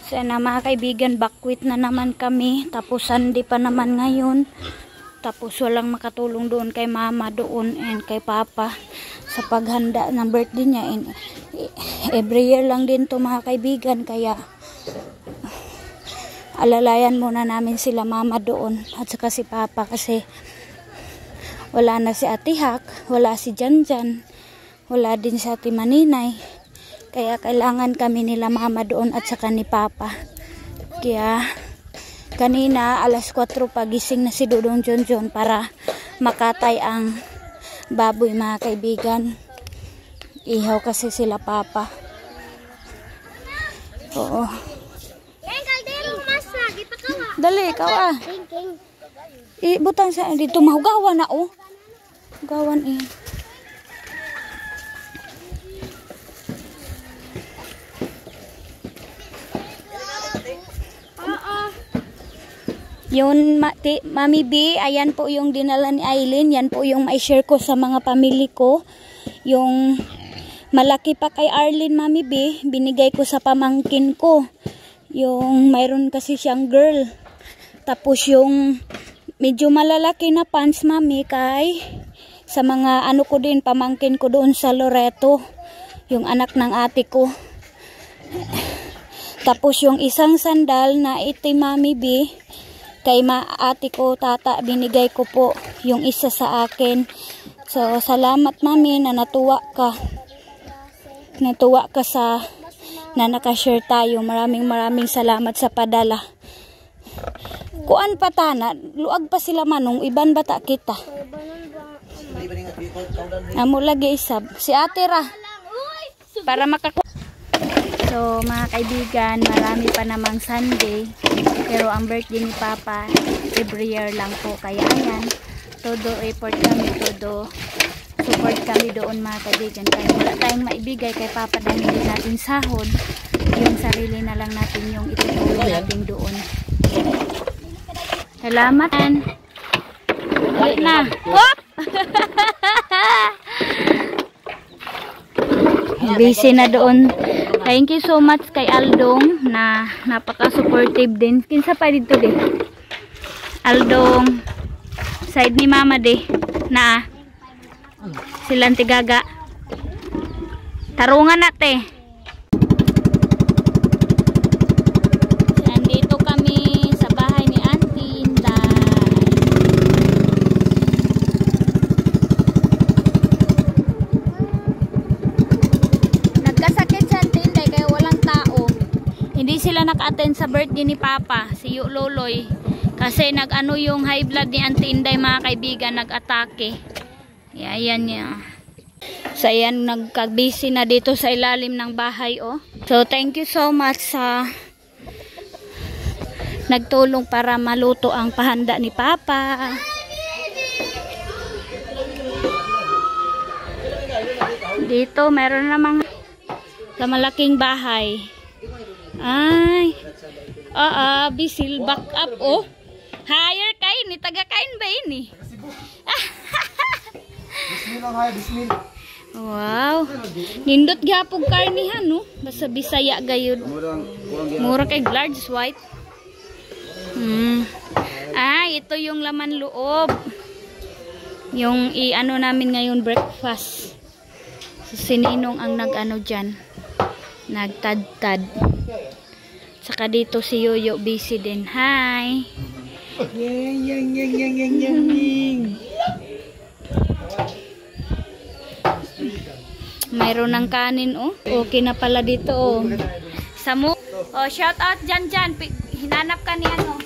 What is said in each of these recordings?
Sana mga kaibigan, bakwit na naman kami. Tapos Sunday pa naman ngayon. Tapos walang makatulong doon kay mama doon and kay papa sa paghanda ng birthday niya. And every year lang din to mga kaibigan. Kaya alalayan muna namin sila mama doon at saka si papa kasi wala na si Ate Hak, wala si Janjan, wala din si Ate Maninay. Kaya kailangan kami nila mama doon at saka ni papa. Kaya kanina alas 4 pagising na si Dudong Jonjon para makatay ang baboy mga kaibigan. Ihaw kasi sila papa. Oo. Dali, ikaw ah. Ibutang sa dito mahugawan na oh. Hugawan eh. Yun, Mami B, ayan po yung dinala ni Aileen. Yan po yung mai-share ko sa mga pamilya ko. Yung malaki pa kay Arlene, Mami B, binigay ko sa pamangkin ko. Yung mayroon kasi siyang girl. Tapos yung medyo malalaki na pants, Mami, kay sa mga ano ko din, pamangkin ko doon sa Loreto. Yung anak ng ate ko. Tapos yung isang sandal na itim, Mami B, kay ate ko, tata, binigay ko po yung isa sa akin. So, salamat mami na natuwa ka. Natuwa ka sa na nakashare tayo. Maraming salamat sa padala. Kuan patana, luag pa sila manong, iban bata kita. Amo lagi isab. Si ate ra. Para makakuha. So, mga kaibigan, marami pa namang Sunday. Pero ang birthday ni Papa, every year lang po. Kaya ayan, todo effort kami, todo support kami doon mga kaibigan. Kaya wala tayong maibigay kay Papa dahil hindi natin sahod. Yung sarili na lang natin yung itutulong natin doon. Salamat. Wait na. Whoop! Busy na doon. Thank you so much kay Aldong na napaka-supportive din. Kinsa pa dito din? Aldong. Side ni Mama de. Na. Silang tigaga. Tarungan natin. Nandito kami sa bahay ni Auntie Inday. Hindi sila naka-attend sa birthday ni Papa, si Loloy. Kasi nag-ano yung high blood ni Auntie Inday mga kaibigan, nag-atake. Ayan niya. So ayan, nagka-busy na dito sa ilalim ng bahay oh. So thank you so much sa nagtulong para maluto ang pahanda ni Papa. Dito meron namang sa malaking bahay. Ay. Bisil back up oh. Higher kain ni taga kain ba ini? Bismil. Wow. Nindot gyapon karnihan no. Basta Bisaya gayud. Mura kay large white. Ito yung laman loob. Yung i-ano namin ngayon breakfast. So, sininong ang nag-ano diyan. Nagtad-tad. Saka dito si Yoyo busy din. Hi. Yang. Mayroon ng kanin oh. Okay na pala dito oh. Samu. Oh, shout out Jan. Hinanap ka ni ano.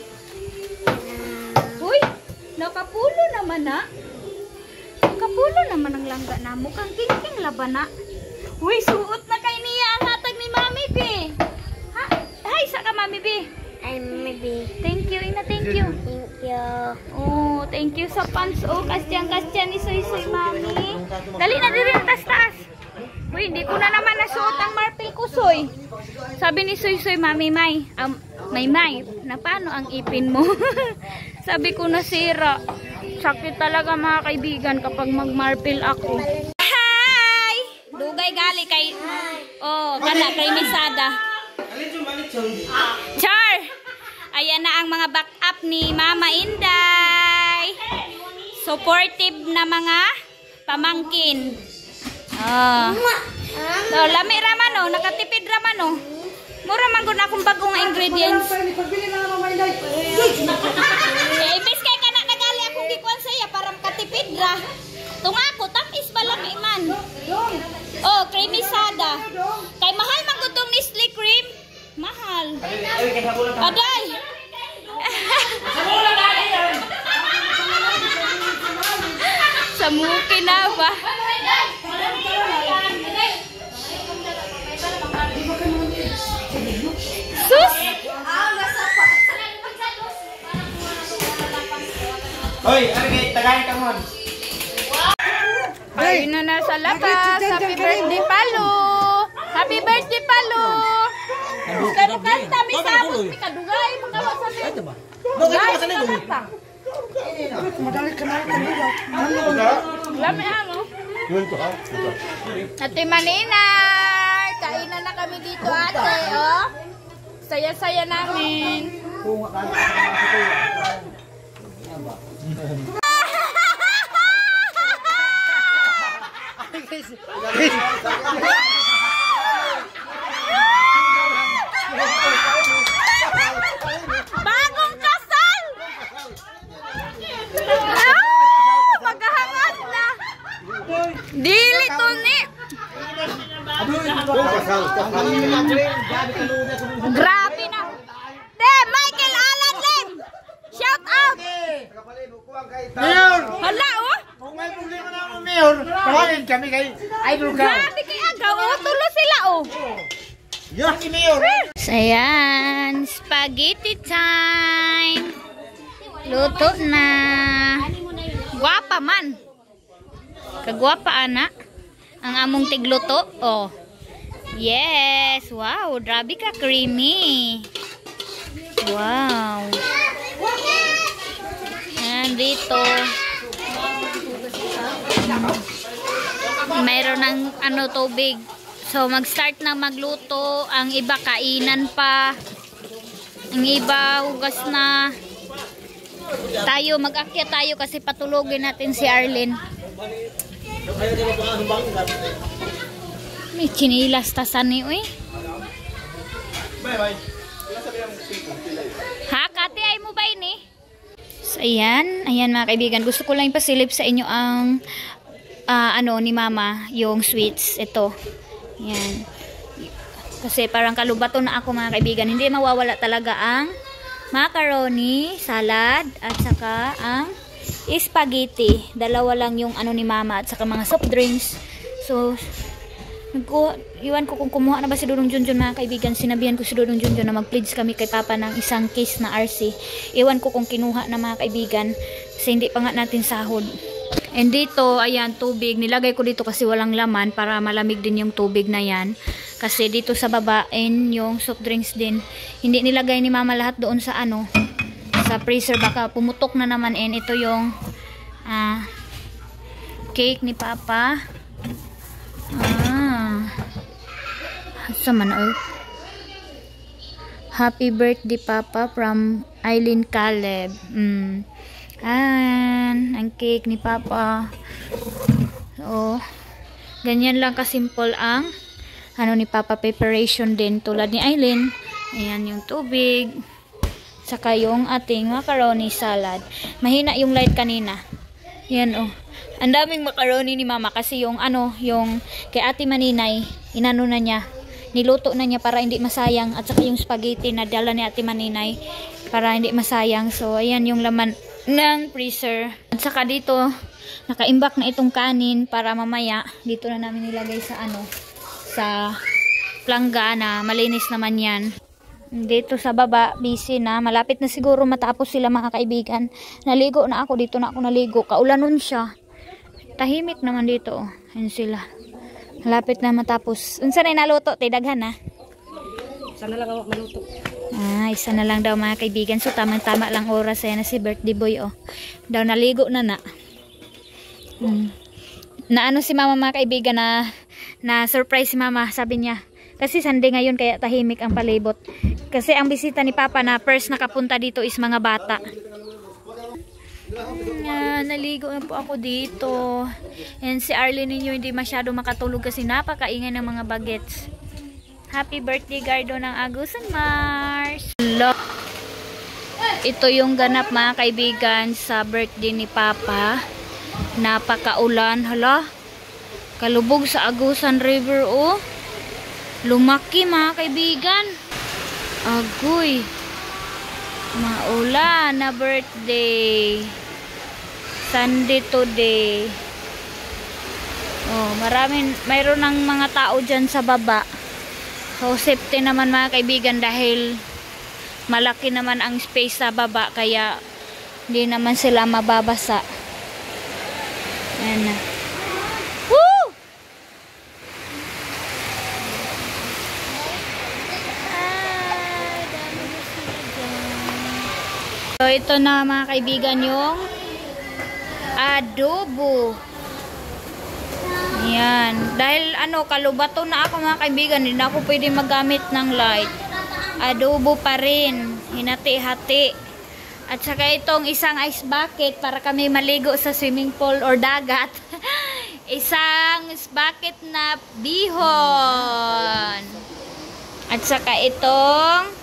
Uy, nakapulo naman na. Nakapulo naman ang langga na. Mukhang king laban na. Uy, suot na kay niya ang hatag ni Mami B. Ha? Hi, sa ka Mami B? Ay, Mami B. Thank you, Ina, thank you. Thank you. Oh, thank you sa pants. Oh, kastyang ni Soy Mami. Dali na din taas. Uy, hindi ko na naman nasuot ang marpil ko, Soy. Sabi ni Soy, Mami, May, na paano ang ipin mo? Sabi ko nasira. Sakit talaga mga kaibigan kapag mag-marpil ako. Dugay gali kay kana kay Misada. Char! Ayan na ang mga backup ni Mama Inday. Supportive na mga pamangkin. So, lami raman o. Nakatipid raman o. Mura man gud akong bagong ingredients. Ibis kay kana nagali akong gikuan sa iya para makatipid ra. Tunga ko tamis balami man. Oh, creamy sada. Kay mahal man gud tong Nestle cream. Mahal. Aday. Samuki na ba? Sus! Hoy, ano kay tagayin ka mon? Ayun na nasa labas. Happy birthday, Palo! Happy birthday, Palo! Kaya kanta, may sabot, may kadugay, makawa sa mga. Dugay, makalatang. Lami ano? Ate Maninay, kainan na kami dito ate, oh. Saya-saya namin. Bagong kasal! Maghahangat na! Dili to ni! Grabe na! Te, Michael Alan Lim! Shout out! Mayor! Hala, oh! Kung may problema na ako, Mayor, tawagin kami kay Idol ka. Grabe kay agaw, oh! Tulo sila, oh! Yan si Mayor! So, ayan. Spaghetti time! Luto na! Guwapa man! Kagwapa, anak! Ang among tigluto, oh! Yes! Wow! Grabe ka, creamy! Wow! Ayan, dito. Mayroon ng ano, tubig. So, mag-start na magluto. Ang iba, kainan pa. Ang iba, hugas na. Tayo, mag-akyat tayo kasi patulogin natin si Arlene. May chinilas tasan ni, uy. Ha, Kati, ay mo ba ini? So, ayan. Ayan, mga kaibigan. Gusto ko lang ipasilip sa inyo ang ano ni Mama, yung sweets. Ito. Ayan. Kasi parang kalubato na ako, mga kaibigan. Hindi mawawala talaga ang macaroni, salad, at saka ang spaghetti. Dalawa lang yung ano ni Mama at saka mga soft drinks. So, iwan ko kung kumuha na ba si Dudong Junjun, mga kaibigan. Sinabihan ko si Dudong Junjun na mag-pledge kami kay Papa ng isang case na RC. Iwan ko kung kinuha na, mga kaibigan. Kasi hindi pa nga natin sahod. And dito, ayan, tubig. Nilagay ko dito kasi walang laman para malamig din yung tubig na yan. Kasi dito sa baba, and yung soft drinks din. Hindi nilagay ni Mama lahat doon sa ano, sa freezer. Baka pumutok na naman. And ito yung cake ni Papa. Sa man, oh. Happy birthday, Papa, from Eileen Caleb. Ang cake ni Papa. So, ganyan lang kasimple ang ano ni Papa, preparation din tulad ni Eileen. Ayan yung tubig. Saka yung ating macaroni salad. Mahina yung light kanina. Yan, oh. Ang daming macaroni ni Mama kasi yung ano, yung kay Ate Maninay, inano na niya. Niluto na niya para hindi masayang. At saka yung spaghetti na dala ni Ate Maninay para hindi masayang. So, ayan yung laman ng freezer. At saka dito, nakaimbak na itong kanin para mamaya, dito na namin nilagay sa ano, sa plangga na malinis naman yan. Dito sa baba, busy na. Malapit na siguro matapos sila, mga kaibigan. Naligo na ako. Dito na ako naligo. Kaulanon siya. Tahimik naman dito. Ayan sila. Malapit na matapos. Unsa na naluto? Tidaghan na. Isa na lang ako maluto. Isa na lang daw, mga kaibigan. So tamang-tama lang oras. Ayan na si birthday boy, oh. Daw naligo na na. Na ano si Mama, mga kaibigan, na surprise si Mama. Sabi niya, Kasi Sunday ngayon kaya tahimik ang palibot. Kasi ang bisita ni Papa na first nakapunta dito is mga bata. Naligo na po ako dito. And si Arlene ninyo hindi masyado makatulog kasi napakaingay ng mga bagets. Happy birthday Gardo ng Agusan Mars. Ito yung ganap mga kaibigan sa birthday ni Papa. Napakaulan. Hala, kalubog sa Agusan River oh. Lumaki mga kaibigan. Agoy. Maulan na birthday. Sunday today. Oh, mayroon ng mga tao dyan sa baba. So, safety naman mga kaibigan dahil malaki naman ang space sa baba kaya hindi naman sila mababasa. Ayan na. Woo! So, ito na mga kaibigan yung adobo. Yan. Dahil kalubato na ako mga kaibigan, hindi na ako pwede magamit ng light. Adobo pa rin. Hinati-hati. At saka itong isang ice bucket para kami maligo sa swimming pool or dagat. Isang ice bucket na bihon. At saka itong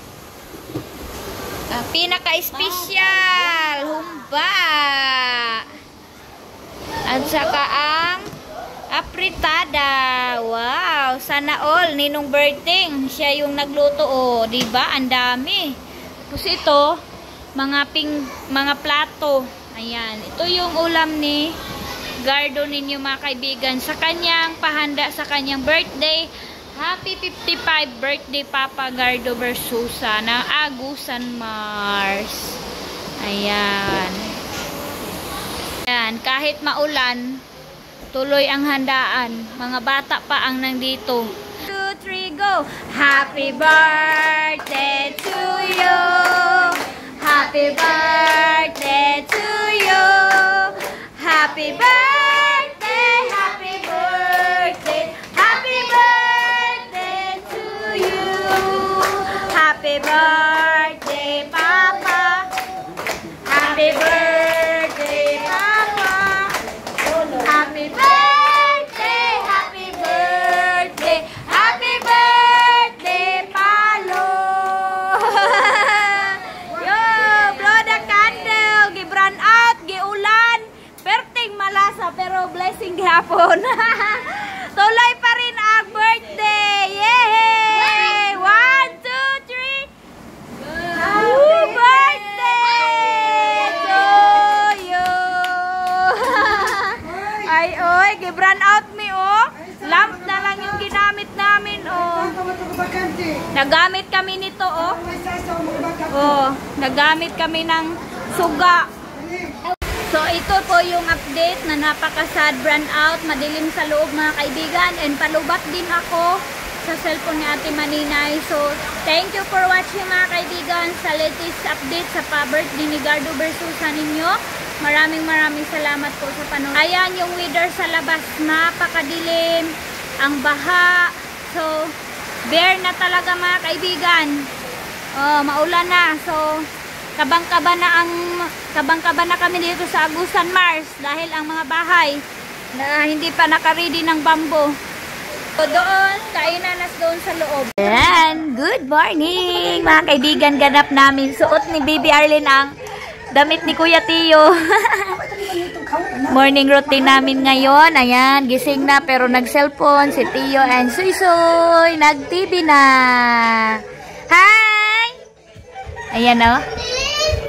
pinaka-special humba. At saka ang apritada. Wow, sana all ninong birthday siya yung nagluto oh, 'di ba? Ang dami. Tapos ito, mga plato. Ayan, ito yung ulam ni Gardo ninyo mga kaibigan sa kanyang pahanda sa kanyang birthday. Happy 55 birthday Papa Gardo Versusa ng Agusan Mars. Ayan. Ayan, kahit maulan, tuloy ang handaan. Mga bata pa ang nandito. 2, 3, go! Happy birthday to you! Happy birthday to you! Happy birthday! Happy birthday! Happy birthday to you! Happy birthday, Papa! Happy birthday, Papa! Happy birthday! Happy birthday! Happy birthday, Palo! Yo! Blow the candle! Gibran out! Giulan! Perting malasa pero blessing gihapon! Tuloy pa rin ang birthday! Yay! 1, 2, 3! Woo! Birthday to you! Ay, oy! Gibran out me, oh! Lamp na lang yung ginamit namin, oh! Nagamit kami nito, oh! Oh, nagamit kami ng suga. So, ito po yung update na napaka-sad brand out. Madilim sa loob mga kaibigan. And palubat din ako sa cellphone ni Ate Maninay. So, thank you for watching mga kaibigan sa latest update sa pa-birthday ni Gardo Versusa ninyo. Maraming salamat po sa panonood. Ayan yung weather sa labas. Napakadilim. Ang baha. So, bare na talaga mga kaibigan. Oh, maulan na. So, kabang-kaba na kami dito sa Agusan Mars dahil ang mga bahay na hindi pa naka-ready ng bamboo. So doon, kainan nas doon sa loob. Ayan, good morning mga kaibigan, ganap namin. Suot ni Baby Arlene ang damit ni Kuya Tio. Morning routine namin ngayon. Ayan, gising na pero nag-cellphone si Tio and Suy-Suy. Nag-TV na. Hi! Ayan o.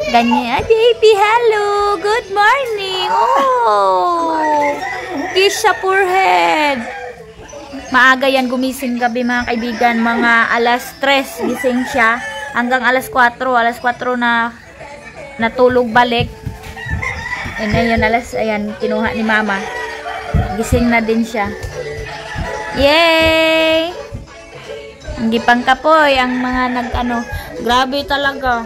Ganyan. Baby, hello. Good morning. Oh. Kiss sa forehead. Maaga yan gumising gabi mga kaibigan. Mga alas 3 gising siya. Hanggang alas 4. Alas 4 na natulog balik. And ayun, ayan, kinuha ni Mama. Gising na din siya. Yay! Hindi pang kapoy ang mga grabe talaga.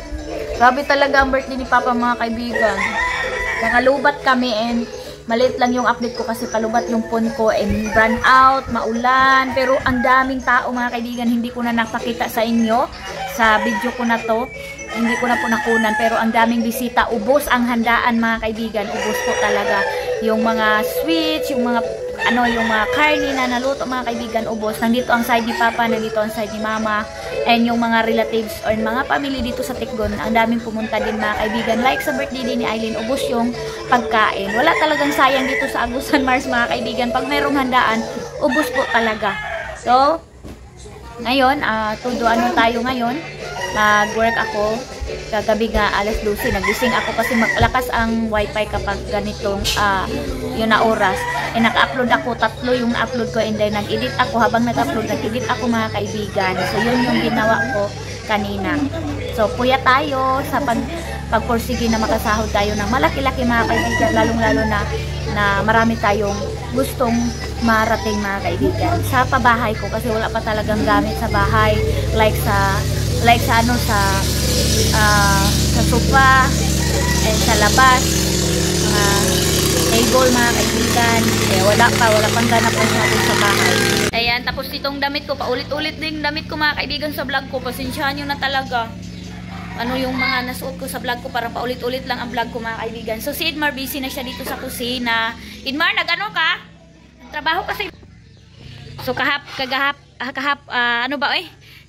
Grabe talaga ang birthday ni Papa mga kaibigan. Nangalubat kami and Maliit lang yung update ko kasi palubat yung phone ko and run out, maulan. Pero ang daming tao mga kaibigan, hindi ko na napakita sa inyo sa video ko na to. Hindi ko na po nakunan pero ang daming bisita. Ubos ang handaan mga kaibigan. Ubos po talaga. Yung mga sweets, yung mga yung mga karne na naluto mga kaibigan, ubos. Nandito ang side ni Papa, nandito ang side ni Mama, and yung mga relatives or mga family dito sa Tikgon. Ang daming pumunta din mga kaibigan. Like sa birthday din ni Eileen, ubos yung pagkain. Wala talagang sayang dito sa Agusan Mars mga kaibigan. Pag mayroong handaan, ubos po talaga. So, ngayon, tayo ngayon. Nag-work ako. Kagabi nga, alas 12. Nagising ako kasi malakas ang wifi kapag ganitong yun na oras. Naka-upload ako, 3 yung na-upload ko and then nag-edit ako. Habang nag-upload, nag-edit ako mga kaibigan. So, yun yung ginawa ko kanina. So, puya tayo sa pagpursige na makasahod tayo ng malaki-laki mga kaibigan. Lalong-lalo na marami tayong gustong marating mga kaibigan. Sa pabahay ko kasi wala pa talagang gamit sa bahay. Like sa sofa and sa labas table mga kaibigan. Wala pang ganap po natin sa bahay. Ayan, tapos itong damit ko, paulit-ulit din damit ko mga kaibigan sa vlog ko. Pasensyahan nyo na talaga. Yung mga nasuot ko sa vlog ko, parang paulit-ulit lang ang vlog ko mga kaibigan. So si Edmar busy na siya dito sa kusina. Edmar, nag-ano ka? Trabaho kasi. So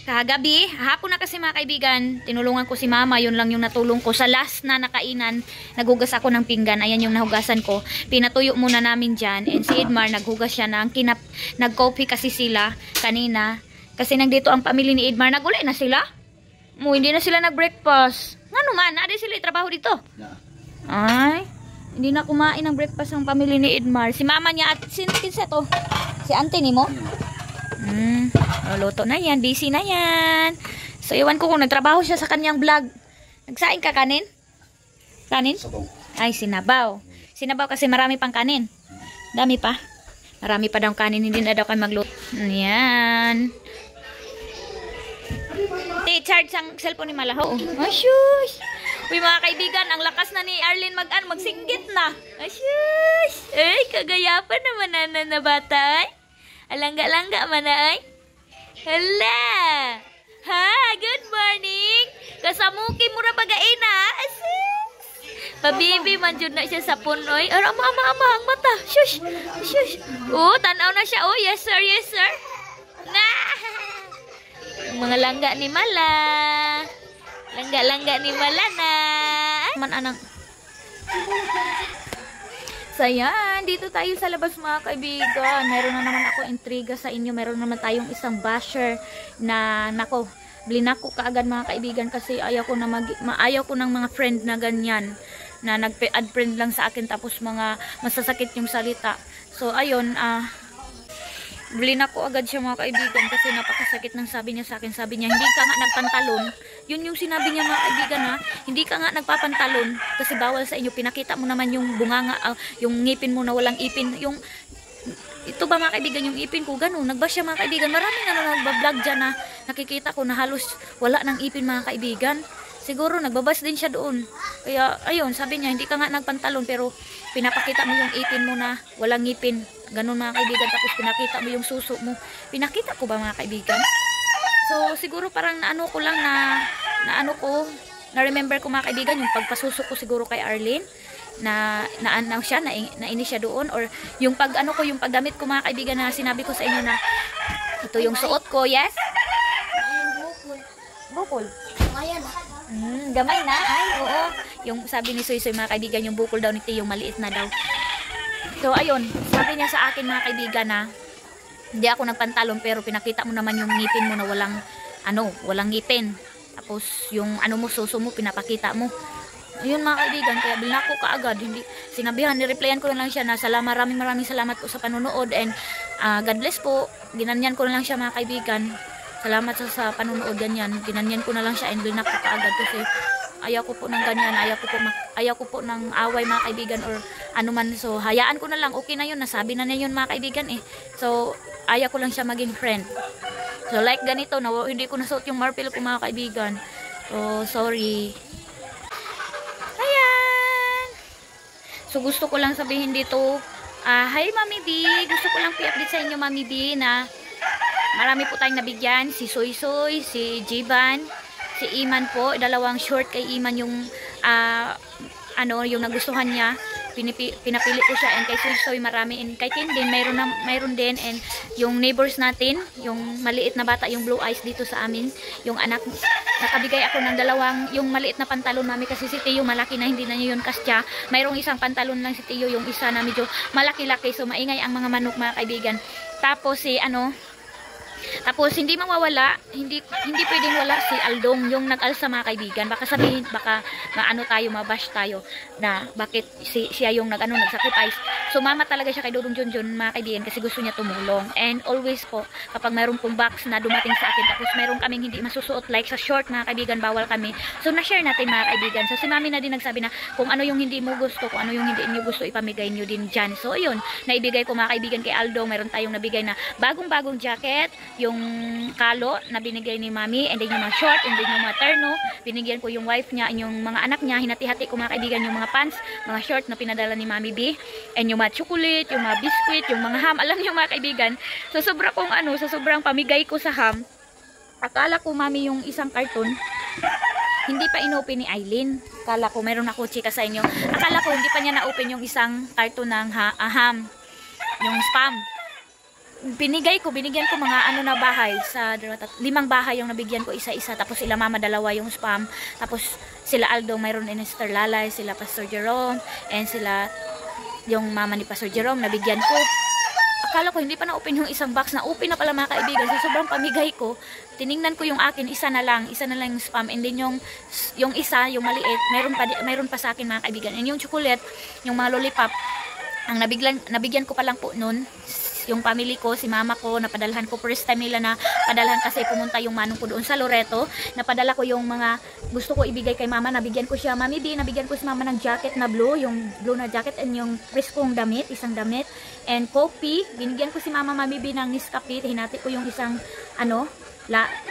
kahagabi, hapon na kasi mga kaibigan, tinulungan ko si Mama, yun lang yung natulong ko. Sa last na nakainan, naghugas ako ng pinggan, ayan yung nahugasan ko. Pinatuyo muna namin dyan, and si Edmar, naghugas siya nag-coffee kasi sila kanina. Kasi nandito ang pamilya ni Edmar, nagulay na sila. Hindi na sila nag-breakfast. Ano man, adi sila trabaho dito. Ay, hindi na kumain ng breakfast ang pamilya ni Edmar. Si Mama niya at kinsa to? Si auntie ni mo? Luto na yan, busy na yan. So iwan ko kung nagtrabaho siya sa kanyang vlog. Nagsaing ka kanin? Kanin? Ay, sinabaw. Sinabaw kasi marami pang kanin. Dami pa. Marami pa daw kanin, hindi na daw kayo magluto. Yan. Charge ang cellphone ni Malaho. Asyush! Uy mga kaibigan, ang lakas na ni Arlene magsinggit na. Asyush! Ay, kagayapan naman na bata. Alangga-langga man ay. Hala! Ha, good morning! Kasamuki mo na pag-aina. Asus! Pabibi man jud na siya sa punoy. Ama ang mata. Shush! Shush! Tanaw na siya. Yes sir, yes sir. Mga langga ni Mala. Langga-langga ni Mala na. Man anang. So yan, dito tayo sa labas mga kaibigan. Meron na naman ako intriga sa inyo. Meron naman tayong isang basher na blinak ko kaagad mga kaibigan kasi ayaw ko ng mga friend na ganyan na nag-add friend lang sa akin tapos mga masasakit yung salita. So ayun, blinak ko agad siya mga kaibigan kasi napakasakit ng sabi niya sa akin. Sabi niya, hindi ka nga nagpantalon. Yun yung sinabi niya mga kaibigan ha. Hindi ka nga nagpapantalon kasi bawal sa inyo. Pinakita mo naman yung bunganga, yung ngipin mo na walang ipin. Ito ba mga kaibigan, yung ipin ko, ganun. Nagbash siya mga kaibigan. Maraming nagbablog dyan na nakikita ko na halos wala ng ipin mga kaibigan. Siguro nagbabas din siya doon. Kaya ayun, sabi niya, hindi ka nga nagpantalon pero pinapakita mo yung ipin mo na walang ngipin. Ganun mga kaibigan, tapos pinakita mo yung suso mo. Pinakita ko ba mga kaibigan? So siguro parang na-remember ko mga kaibigan yung pagpasuso ko siguro kay Arlene na nainis siya doon, or yung yung pagdamit ko mga kaibigan na sinabi ko sa inyo na ito yung suot ko. Yes? Bukol. Gamay na? Ay, oo. Yung sabi ni Soy mga kaibigan, yung bukol daw ni Tio, maliit na daw. So ayun, sabi niya sa akin mga kaibigan na hindi ako nagpantalon pero pinakita mo naman yung ngipin mo na walang ngipin. Tapos yung suso mo pinapakita mo. Ayun mga kaibigan, kaya blinak ko kaagad. Ni-replyan ko lang siya na maraming salamat po sa panonood and God bless po. Ginanyan ko na lang siya mga kaibigan. Salamat sa panonood ganyan. Ginanyan ko na lang siya and blinak ko kaagad kasi ayaw ko po ng ganyan, ayaw ko po ng away mga kaibigan or anuman. So hayaan ko na lang, okay na yun, nasabi na niya yun mga kaibigan eh. So ayaw ko lang siya maging friend. So like ganito, hindi ko nasuot yung marpil ko mga kaibigan. So sorry. Ayan. So gusto ko lang sabihin dito, hi Mami B, gusto ko lang i-update sa inyo Mami B na marami po tayong nabigyan, si Soy Soy, si Jiban, si Iman po, dalawang short kay Iman yung yung nagustuhan niya. Pinapili ko siya, and kay Soy marami, and kay Ken din mayroon din, and yung neighbors natin, yung maliit na bata, yung blue eyes dito sa amin, yung anak, nakabigay ako ng dalawang, yung maliit na pantalon Mami, kasi si Tio malaki na, hindi na niya yun kasya. Mayroong isang pantalon lang si Tio, yung isa na medyo malaki-laki, so maingay ang mga manok mga kaibigan. Tapos tapos hindi mawawala, hindi pwedeng wala si Aldong, yung nag-alsa mga kaibigan. Baka sabihin, baka tayo, mabash tayo na bakit siya yung nag-sacrifice. Sumama talaga siya kay Dudong Junjun mga kaibigan kasi gusto niya tumulong. And always po, kapag mayroon pong box na dumating sa akin, tapos mayroon kaming hindi masusuot like sa short mga kaibigan, bawal kami. So na-share natin mga kaibigan. So si Mami na din nagsabi na kung ano yung hindi mo gusto, kung ano yung hindi niyo gusto, ipamigay niyo din dyan. So yun, naibigay ko mga kaibigan kay Aldong. Mayroon tayong nabigay na bagong-bagong jacket, yung kalo na binigay ni Mami, and then yung mga short, and then yung mga terno, binigyan ko yung wife niya, and yung mga anak niya, hinati-hati ko mga kaibigan yung mga pants, mga short na pinadala ni Mami B, and yung mga chocolate, yung mga biscuit, yung mga ham, alam niyo mga kaibigan, sa sobrang pamigay ko sa ham, akala ko Mami yung isang karton, hindi pa inopen ni Aileen. Akala ko, mayroon ako chika sa inyo, akala ko hindi pa niya na-open yung isang karton ng ham, yung spam. Binigyan ko mga na bahay, sa 5 bahay yung nabigyan ko isa-isa, tapos sila Mama dalawa yung spam, tapos sila Aldo mayroon ni Sister Lalay, sila Pastor Jerome, and sila yung mama ni Pastor Jerome nabigyan ko. Akala ko hindi pa na-open yung isang box, na-open na pala mga kaibigan. So sobrang pamigay ko, tiningnan ko yung akin, isa na lang yung spam, and then yung isa, yung maliit, mayroon pa sa akin mga kaibigan, and yung chocolate, yung mga lollipop, ang nabigyan ko pa lang po noon yung family ko, si mama ko, napadalhan ko, first time nila na padalhan kasi pumunta yung manong ko doon sa Loreto, napadala ko yung mga gusto ko ibigay kay mama, nabigyan ko siya, Mami B, nabigyan ko si mama ng jacket na blue, yung blue na jacket, and yung preskong damit, isang damit, and coffee, binigyan ko si mama Mami B ng Nescafe, hinati ko yung isang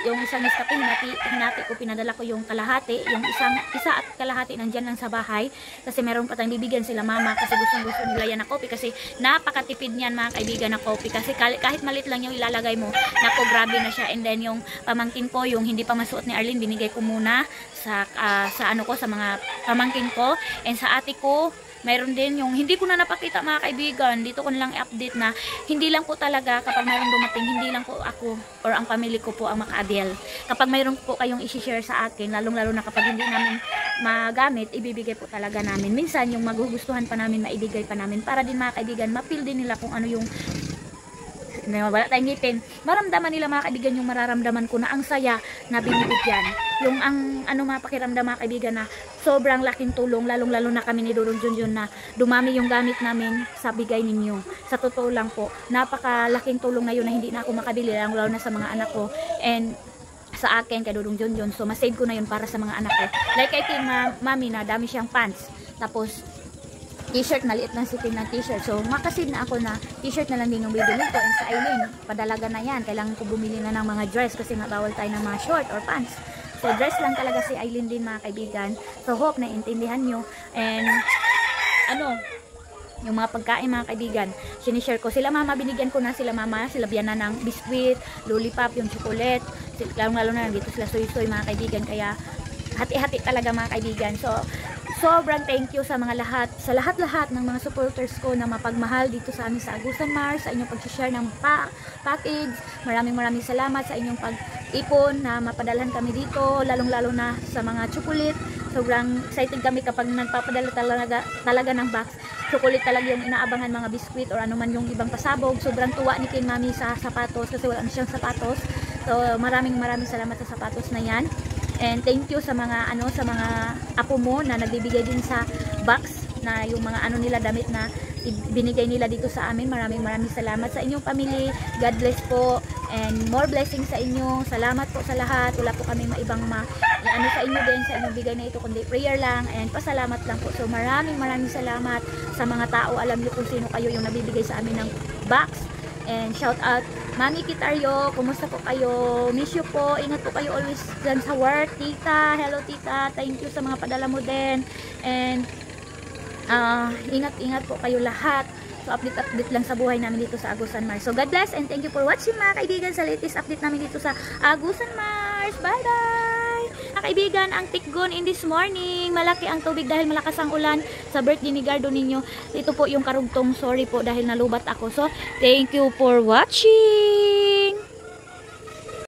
yung isang Nescafe, hinati ko, pinadala ko yung kalahati, yung isa at kalahati nandyan lang sa bahay, kasi meron pa tayong bibigyan sila mama, kasi gusto nila yan na coffee, kasi napakatipid niyan mga kaibigan na coffee, kasi kahit malit lang yung ilalagay mo, nako grabe na siya. And then yung pamangkin ko, yung hindi pa masuot ni Arlene, binigay ko muna sa mga pamangkin ko, and sa ate ko, mayroon din yung hindi ko na napakita mga kaibigan, dito ko na lang i-update na hindi lang po talaga kapag mayroong dumating, hindi lang po ako or ang family ko po ang maka-avail. Kapag mayroon po kayong i-share sa akin, lalong-lalo na kapag hindi namin magamit, ibibigay po talaga namin. Minsan yung magugustuhan pa namin, maibigay pa namin para din mga kaibigan, mapil din nila kung ano yung wala tayong ngipin, maramdaman nila mga kaibigan yung mararamdaman ko na ang saya na binibigyan, yung mga pakiramdam mga kaibigan na sobrang laking tulong, lalong-lalo na kami ni Dudong Junjun na dumami yung gamit namin sa bigay ninyo. Sa totoo lang po, napakalaking tulong na yun na hindi na ako makabili, lalo na sa mga anak ko and sa akin kay Dudong Junjun. So masave ko na yun para sa mga anak ko. Like kay Mami na dami siyang pants, tapos t-shirt, maliit lang sitin na t-shirt. So, makasave na ako na t-shirt na lang din yung bibili ko. And sa Aileen, padalaga na yan. Kailangan ko bumili na ng mga dress kasi nga bawal tayo ng mga short or pants. So, dress lang talaga si Aileen din mga kaibigan. So, hope na intindihan nyo. And, yung mga pagkain mga kaibigan, sinishare ko. Sila mama, binigyan ko na sila mama. Sila biyan na ng biscuit, lollipop, yung chocolate. Lalo na dito sila soy-soy mga kaibigan. Kaya, hati-hati talaga mga kaibigan. So, sobrang thank you sa mga lahat ng mga supporters ko na mapagmahal dito sa amin sa Agusan Mars, sa inyong pag-share ng package. Maraming salamat sa inyong pag-ipon na mapadalhan kami dito, lalong-lalo na sa mga chocolate. Sobrang excited kami kapag nagpapadala talaga ng box. Chocolate talaga yung inaabangan, mga biscuit or anuman yung ibang pasabog. Sobrang tuwa ni King Mami sa sapatos kasi wala na siyang sapatos. So maraming salamat sa sapatos na yan. And thank you sa mga apo mo na nagbibigay din sa box na yung mga nila damit na binigay nila dito sa amin. Maraming salamat sa inyong family. God bless po and more blessings sa inyo. Salamat po sa lahat. Wala po kami maibang sa inyo din sa inyong bigay na ito kundi prayer lang and pasalamat lang po. So maraming salamat sa mga tao. Alam niyo kung sino kayo yung nabibigay sa amin ng box. And shout out Mami Kitaryo, kumusta po kayo? Miss you po, ingat po kayo always dyan sa work. Tita, hello tita, thank you sa mga padala mo din. And Ingat-ingat po kayo lahat. So, update lang sa buhay namin dito sa Agusan Mars. So, God bless and thank you for watching mga kaibigan sa latest update namin dito sa Agusan Mars. Bye-bye! Mga kaibigan, ang Tikgon in this morning. Malaki ang tubig dahil malakas ang ulan sa birthday ni Gardo ninyo. Ito po yung karugtong. Sorry po dahil nalubat ako. So, thank you for watching!